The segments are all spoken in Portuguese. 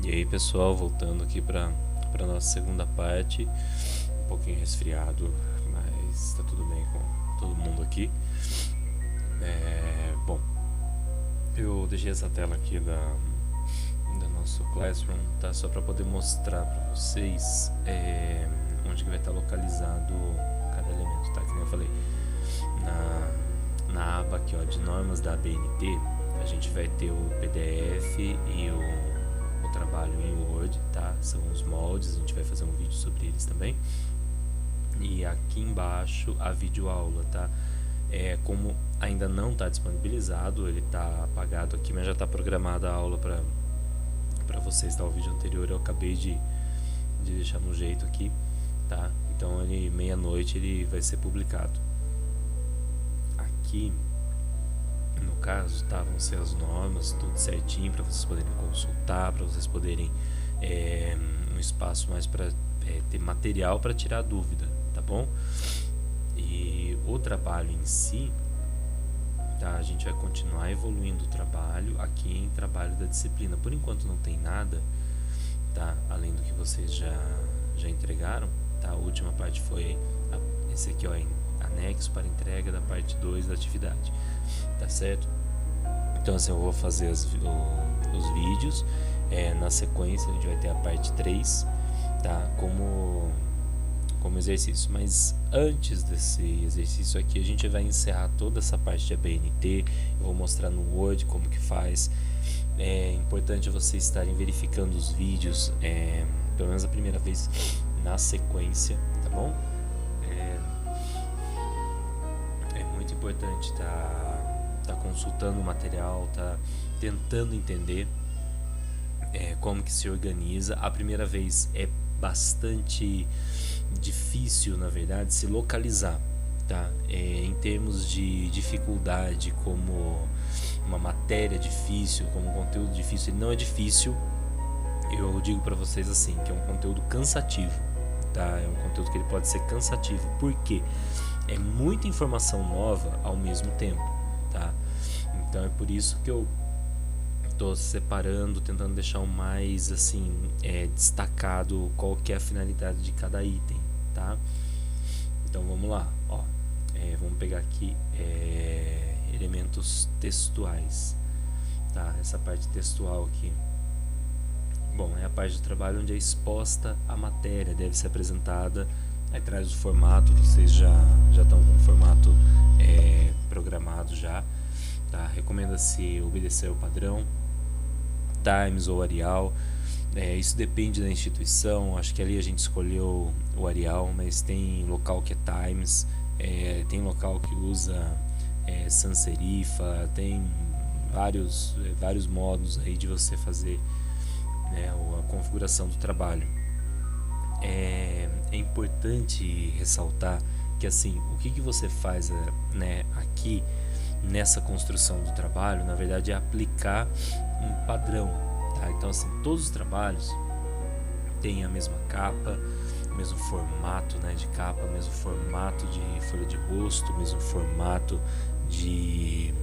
E aí, pessoal, voltando aqui para nossa segunda parte, um pouquinho resfriado, mas tá tudo bem com todo mundo aqui. Bom, eu deixei essa tela aqui da nosso Classroom, tá? Só para poder mostrar para vocês onde que vai estar localizado cada elemento, tá? Que nem eu falei, na aba aqui, ó, de normas da ABNT, a gente vai ter o PDF e o trabalho em Word, tá? São os moldes, a gente vai fazer um vídeo sobre eles também. E aqui embaixo a videoaula, tá? Como ainda não está disponibilizado, ele está apagado aqui, mas já está programada a aula para vocês, tá? O vídeo anterior eu acabei de deixar no jeito aqui, tá? Então ele meia-noite ele vai ser publicado. Aqui no caso, tá, vão ser as normas, tudo certinho para vocês poderem consultar, para vocês poderem um espaço mais para ter material para tirar dúvida, tá bom? E o trabalho em si, tá, a gente vai continuar evoluindo o trabalho aqui em trabalho da disciplina. Por enquanto não tem nada, tá, além do que vocês já entregaram, tá? A última parte foi esse aqui, ó, anexo para entrega da parte 2 da atividade, tá certo? Então assim, eu vou fazer os vídeos, na sequência a gente vai ter a parte 3, tá? Como exercício, mas antes desse exercício aqui a gente vai encerrar toda essa parte de ABNT. Eu vou mostrar no Word como que faz. É importante vocês estarem verificando os vídeos, pelo menos a primeira vez na sequência, tá bom? Muito importante tá consultando o material, tá tentando entender como que se organiza. A primeira vez é bastante difícil, na verdade, se localizar, tá? Em termos de dificuldade, como uma matéria difícil, como um conteúdo difícil, ele não é difícil. Eu digo para vocês assim, que é um conteúdo cansativo, tá? É um conteúdo que ele pode ser cansativo, porque é muita informação nova ao mesmo tempo, tá? Então é por isso que eu tô separando, tentando deixar o mais assim destacado qual que é a finalidade de cada item, tá? Então vamos lá, ó. Vamos pegar aqui elementos textuais, tá? Essa parte textual aqui, bom, é a parte do trabalho onde é exposta a matéria, deve ser apresentada. Aí traz o formato, vocês já estão com o formato programado já, tá? Recomenda-se obedecer o padrão Times ou Arial. Isso depende da instituição. Acho que ali a gente escolheu o Arial, mas tem local que é Times, tem local que usa sans serifa, tem vários modos aí de você fazer, né, a configuração do trabalho. É importante ressaltar que assim, o que você faz, né, aqui nessa construção do trabalho, na verdade é aplicar um padrão, tá? Então assim, todos os trabalhos têm a mesma capa, mesmo formato, né, de capa, mesmo formato de folha de rosto, mesmo formato de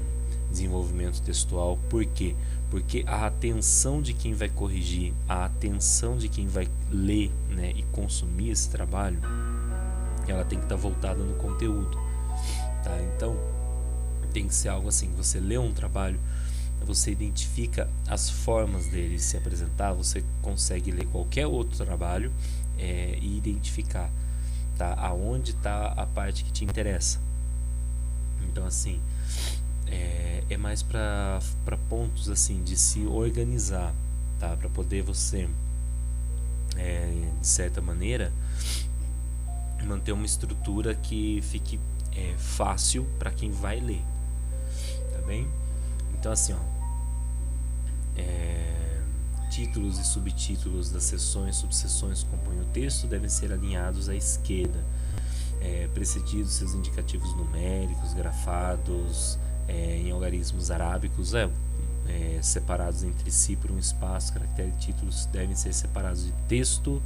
desenvolvimento textual. Por quê? Porque a atenção de quem vai corrigir, a atenção de quem vai ler, né, e consumir esse trabalho, ela tem que estar voltada no conteúdo, tá? Então tem que ser algo assim, você lê um trabalho, você identifica as formas dele se apresentar, você consegue ler qualquer outro trabalho e identificar, tá, aonde está a parte que te interessa. Então assim, é mais para pontos assim de se organizar, tá? Para poder você de certa maneira manter uma estrutura que fique fácil para quem vai ler, tá bem? Então assim, ó, títulos e subtítulos das seções, subseções que compõem o texto devem ser alinhados à esquerda, precedidos seus indicativos numéricos, grafados em algarismos arábicos, separados entre si por um espaço. Caractere e títulos devem ser separados de texto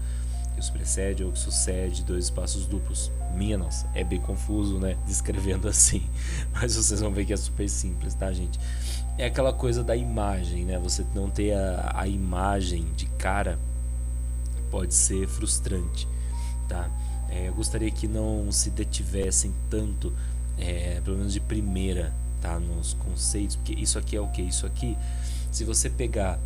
que os precede ou que sucede, 2 espaços duplos. Minha nossa, é bem confuso, né, descrevendo assim, mas vocês vão ver que é super simples, tá, gente? É aquela coisa da imagem, né, você não ter a imagem de cara pode ser frustrante, tá? Eu gostaria que não se detivessem tanto, pelo menos de primeira, tá, nos conceitos, porque isso aqui é o que? Isso aqui, se você pegar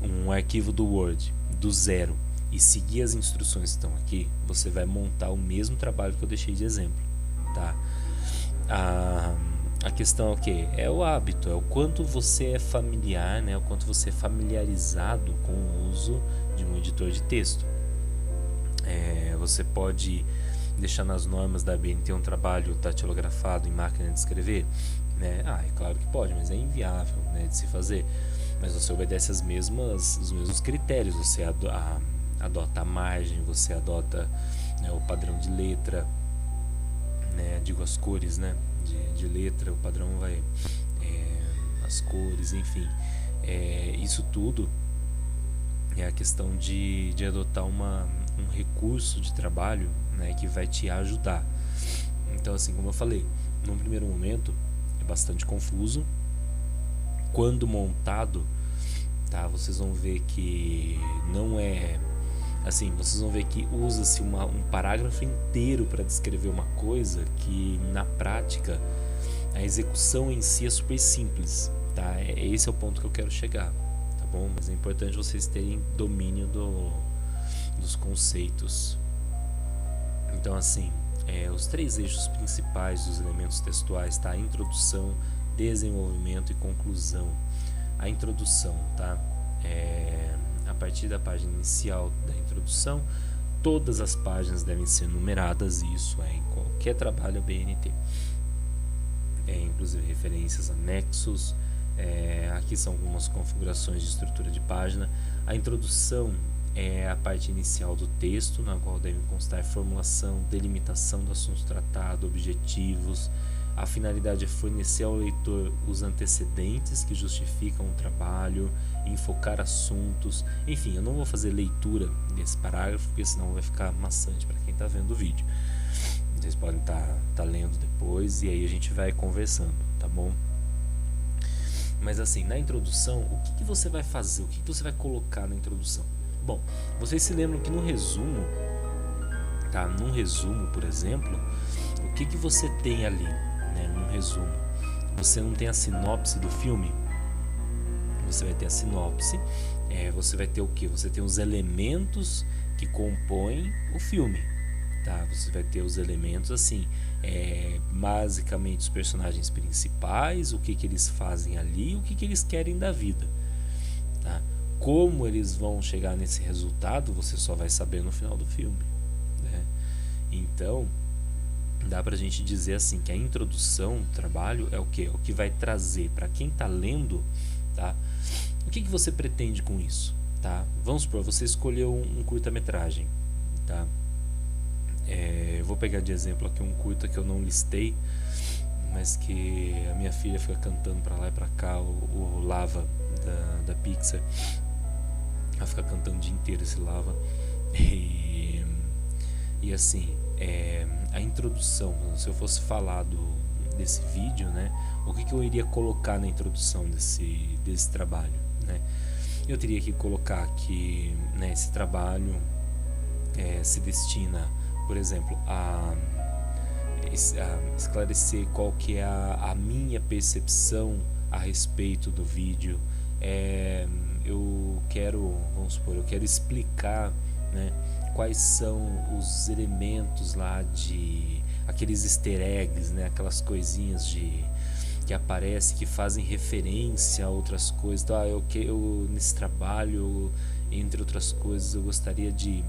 um arquivo do Word do zero e seguir as instruções que estão aqui, você vai montar o mesmo trabalho que eu deixei de exemplo, tá? A questão é o que? É o hábito, é o quanto você é familiar, né? O quanto você é familiarizado com o uso de um editor de texto. Você pode deixar nas normas da BNT um trabalho datilografado em máquina de escrever, né? É claro que pode, mas é inviável, né, de se fazer. Mas você obedece os mesmos critérios, você adota a margem, você adota, né, o padrão de letra, né, digo as cores, né, de letra, o padrão vai, as cores, enfim, isso tudo é a questão de adotar um recurso de trabalho, né, que vai te ajudar. Então, assim, como eu falei, num primeiro momento é bastante confuso. Quando montado, tá, vocês vão ver que não é assim, vocês vão ver que usa-se um parágrafo inteiro para descrever uma coisa que na prática a execução em si é super simples, tá? Esse é o ponto que eu quero chegar, tá bom? Mas é importante vocês terem domínio dos conceitos. Então, assim, os 3 eixos principais dos elementos textuais, tá? Introdução, desenvolvimento e conclusão. A introdução, tá? A partir da página inicial da introdução, todas as páginas devem ser numeradas, isso em qualquer trabalho BNT. Inclusive referências, anexos, aqui são algumas configurações de estrutura de página. A introdução é a parte inicial do texto, na qual devem constar formulação, delimitação do assunto tratado, objetivos. A finalidade é fornecer ao leitor os antecedentes que justificam o trabalho, enfocar assuntos. Enfim, eu não vou fazer leitura desse parágrafo, porque senão vai ficar maçante para quem está vendo o vídeo. Vocês podem estar lendo depois e aí a gente vai conversando, tá bom? Mas assim, na introdução, o que você vai fazer? O que você vai colocar na introdução? Bom, vocês se lembram que no resumo, tá? Num resumo, por exemplo, o que você tem ali? Num resumo, você não tem a sinopse do filme, você vai ter a sinopse, você vai ter o que? Você tem os elementos que compõem o filme, tá? Você vai ter os elementos assim, basicamente os personagens principais, o que eles fazem ali, o que eles querem da vida, tá? Como eles vão chegar nesse resultado, você só vai saber no final do filme, né? Então dá pra gente dizer assim que a introdução do trabalho é o que? O que vai trazer para quem tá lendo, tá? O que você pretende com isso, tá? Vamos supor, você escolheu um curta-metragem, tá? Eu vou pegar de exemplo aqui um curta que eu não listei, mas que a minha filha fica cantando pra lá e pra cá, o Lava da Pixar. Ela fica cantando o dia inteiro esse Lava. E assim, a introdução, se eu fosse falar desse vídeo, né, o que eu iria colocar na introdução desse trabalho, né? Eu teria que colocar que, né, esse trabalho se destina, por exemplo, a esclarecer qual que é a minha percepção a respeito do vídeo. Vamos supor, eu quero explicar, né, quais são os elementos lá de aqueles easter eggs, né, aquelas coisinhas que aparecem, que fazem referência a outras coisas. Então, eu nesse trabalho, entre outras coisas, eu gostaria de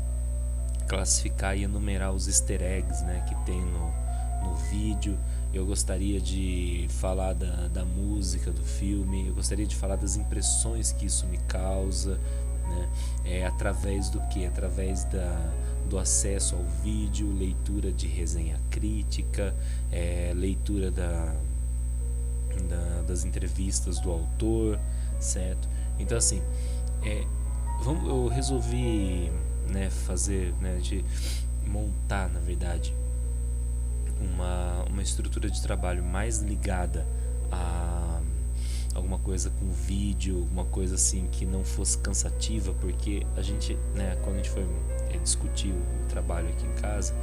classificar e enumerar os easter eggs, né, que tem no vídeo. Eu gostaria de falar da música do filme, eu gostaria de falar das impressões que isso me causa, né? Através do que? Através do acesso ao vídeo, leitura de resenha crítica, leitura das entrevistas do autor, certo? Então assim, eu resolvi, né, fazer, né, de montar, na verdade, uma estrutura de trabalho mais ligada alguma coisa com vídeo, alguma coisa assim que não fosse cansativa, porque a gente, né, quando a gente foi discutir o trabalho aqui em casa,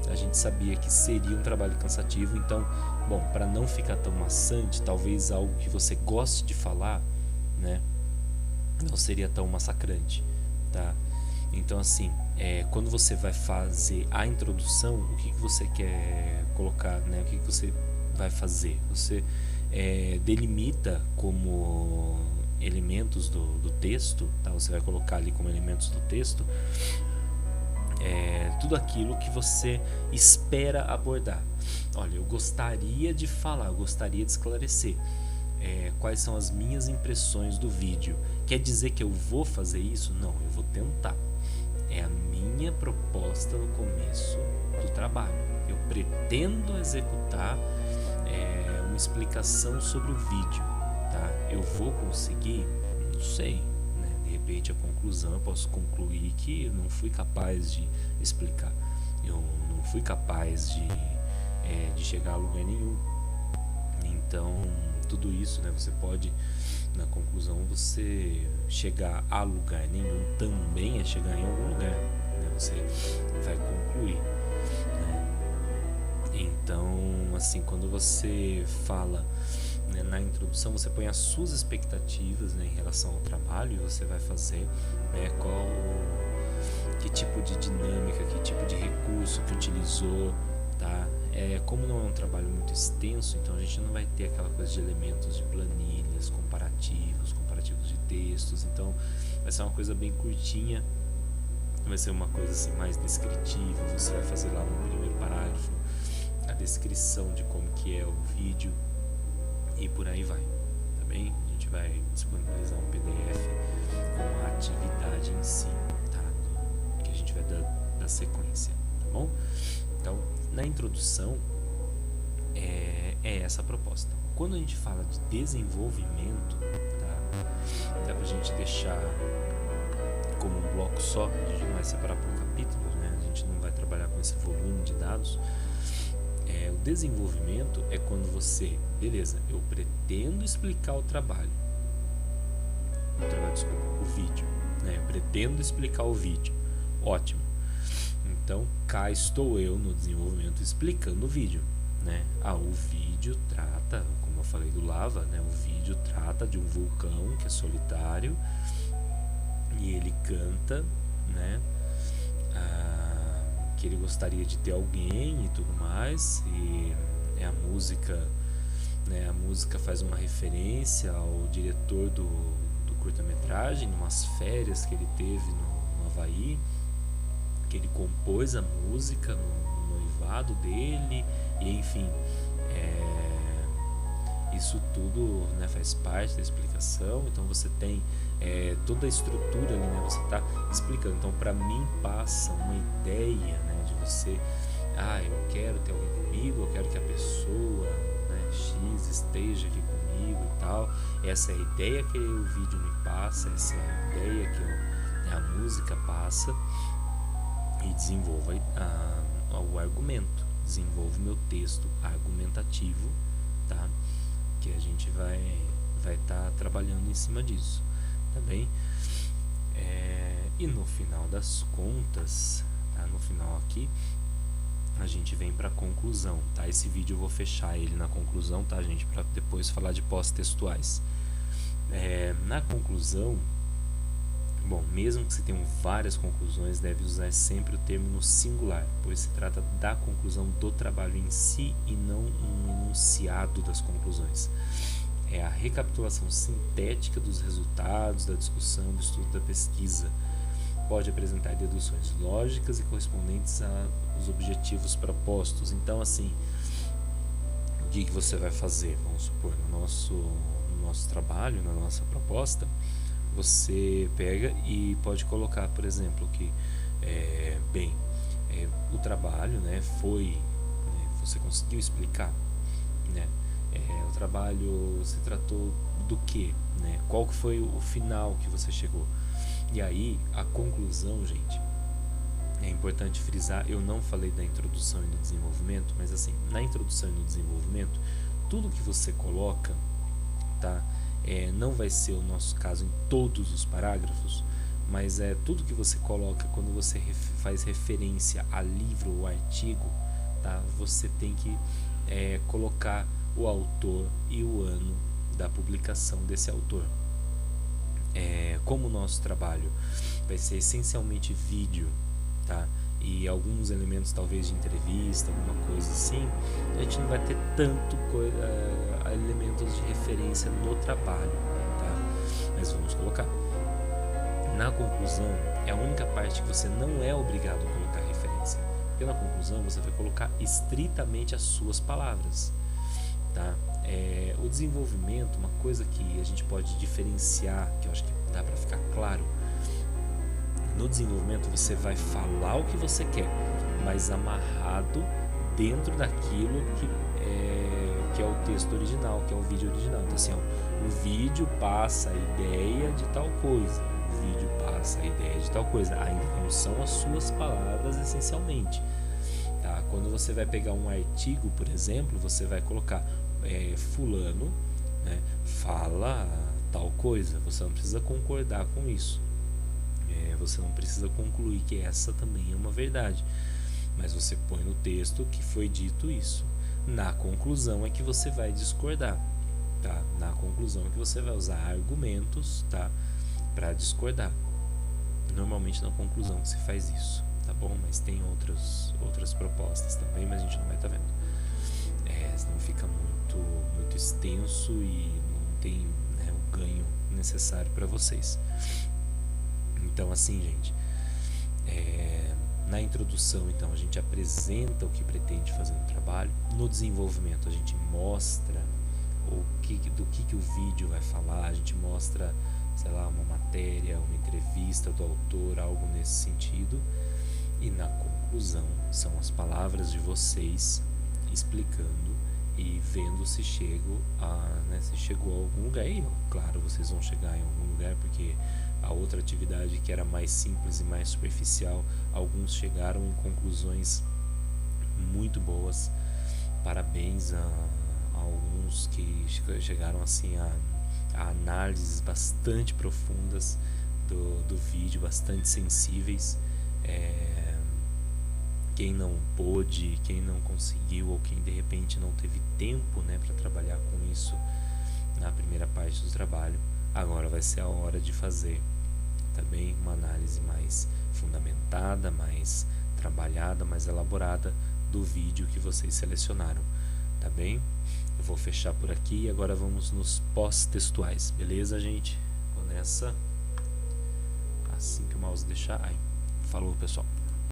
a gente sabia que seria um trabalho cansativo. Então, bom, para não ficar tão maçante, talvez algo que você goste de falar, né, não seria tão massacrante, tá? Então, assim, quando você vai fazer a introdução, o que você quer colocar, né? O que você vai fazer? Você delimita como elementos do texto, tá? Você vai colocar ali como elementos do texto tudo aquilo que você espera abordar. Olha, eu gostaria de falar, eu gostaria de esclarecer quais são as minhas impressões do vídeo. Quer dizer que eu vou fazer isso? Não, eu vou tentar. É a minha proposta no começo do trabalho. Eu pretendo executar uma explicação sobre o vídeo, tá? Eu vou conseguir? Não sei, né? De repente a conclusão, eu posso concluir que eu não fui capaz de explicar. Eu não fui capaz de chegar a lugar nenhum. Então, tudo isso, né? Você pode, na conclusão, você chegar a lugar nenhum também é chegar em algum lugar, né? Você vai concluir, né? Então, assim, quando você fala, né, na introdução, você põe as suas expectativas, né, em relação ao trabalho, e você vai fazer, né, que tipo de dinâmica, que tipo de recurso que utilizou, tá? Como não é um trabalho muito extenso, então a gente não vai ter aquela coisa de elementos de planilhas, comparativos de textos. Então vai ser uma coisa bem curtinha, vai ser uma coisa assim mais descritiva. Você vai fazer lá no primeiro parágrafo a descrição de como que é o vídeo e por aí vai, tá bem? A gente vai disponibilizar um PDF com a atividade em si, tá? Que a gente vai dar sequência, tá bom? Então, na introdução, é essa a proposta. Quando a gente fala de desenvolvimento, tá? Dá pra gente deixar como um bloco só, a gente não vai separar por capítulos, né? A gente não vai trabalhar com esse volume de dados. O desenvolvimento é quando você, beleza, eu pretendo explicar o trabalho. Desculpa, o vídeo, né? Eu pretendo explicar o vídeo. Ótimo. Então, cá estou eu no desenvolvimento explicando o vídeo, né? O vídeo trata, como eu falei do lava, né? O vídeo trata de um vulcão que é solitário e ele canta, né? Que ele gostaria de ter alguém e tudo mais, e a música, né? A música faz uma referência ao diretor do curta-metragem, em umas férias que ele teve no Havaí, que ele compôs a música no noivado dele, e enfim, isso tudo, né, faz parte da explicação. Então você tem toda a estrutura ali, né, você está explicando. Então, para mim, passa uma ideia, né, de você, eu quero ter alguém comigo, eu quero que a pessoa, né, X esteja aqui comigo e tal. Essa é a ideia que o vídeo me passa, essa é a ideia que a música passa. E desenvolva o argumento, desenvolva o meu texto argumentativo, tá? Que a gente vai estar trabalhando em cima disso, tá bem? E no final das contas, tá? No final aqui, a gente vem para a conclusão, tá? Esse vídeo eu vou fechar ele na conclusão, tá, gente? Para depois falar de pós-textuais. Na conclusão, bom, mesmo que você tenha várias conclusões, deve usar sempre o termo no singular, pois se trata da conclusão do trabalho em si e não um enunciado das conclusões. É a recapitulação sintética dos resultados da discussão, do estudo, da pesquisa. Pode apresentar deduções lógicas e correspondentes aos objetivos propostos. Então, assim, o que você vai fazer? Vamos supor, no nosso trabalho, na nossa proposta, você pega e pode colocar, por exemplo, que o trabalho, né, foi, né, você conseguiu explicar, né, o trabalho se tratou do que, né, qual que foi o final que você chegou. E aí a conclusão, gente, é importante frisar, eu não falei da introdução e do desenvolvimento, mas assim, na introdução e no desenvolvimento, tudo que você coloca, tá, Não vai ser o nosso caso em todos os parágrafos, mas é tudo que você coloca quando você faz referência a livro ou artigo, tá? Você tem que colocar o autor e o ano da publicação desse autor. Como o nosso trabalho vai ser essencialmente vídeo, tá? E alguns elementos talvez de entrevista, alguma coisa assim, a gente não vai ter tanto elementos de referência no trabalho, tá? Mas vamos colocar. Na conclusão é a única parte que você não é obrigado a colocar referência, porque na conclusão você vai colocar estritamente as suas palavras, tá? O desenvolvimento, uma coisa que a gente pode diferenciar, que eu acho que dá para ficar claro, no desenvolvimento você vai falar o que você quer, mas amarrado dentro daquilo que é o texto original, que é o vídeo original. Então assim, o vídeo passa a ideia de tal coisa, o vídeo passa a ideia de tal coisa, ainda não são as suas palavras essencialmente, tá? Quando você vai pegar um artigo, por exemplo, você vai colocar fulano, né, fala tal coisa, você não precisa concordar com isso, você não precisa concluir que essa também é uma verdade, mas você põe no texto que foi dito isso. Na conclusão é que você vai discordar, tá? Na conclusão é que você vai usar argumentos, tá, para discordar. Normalmente na conclusão que se faz isso, tá bom? Mas tem outras propostas também, mas a gente não vai estar vendo. Senão fica muito extenso e não tem, né, o ganho necessário para vocês. Então assim, gente, na introdução, então, a gente apresenta o que pretende fazer no trabalho. No desenvolvimento a gente mostra do que o vídeo vai falar, a gente mostra, sei lá, uma matéria, uma entrevista do autor, algo nesse sentido. E na conclusão são as palavras de vocês explicando e vendo se chegou a algum lugar. E claro, vocês vão chegar em algum lugar, porque a outra atividade que era mais simples e mais superficial, alguns chegaram em conclusões muito boas. Parabéns a alguns que chegaram assim a análises bastante profundas do vídeo, bastante sensíveis. Quem não pôde, quem não conseguiu, ou quem de repente não teve tempo, né, para trabalhar com isso na primeira parte do trabalho, agora vai ser a hora de fazer também uma análise mais fundamentada, mais trabalhada, mais elaborada do vídeo que vocês selecionaram, tá bem? Eu vou fechar por aqui e agora vamos nos pós-textuais, beleza, gente? Vou nessa, assim que o mouse deixar. Falou, pessoal.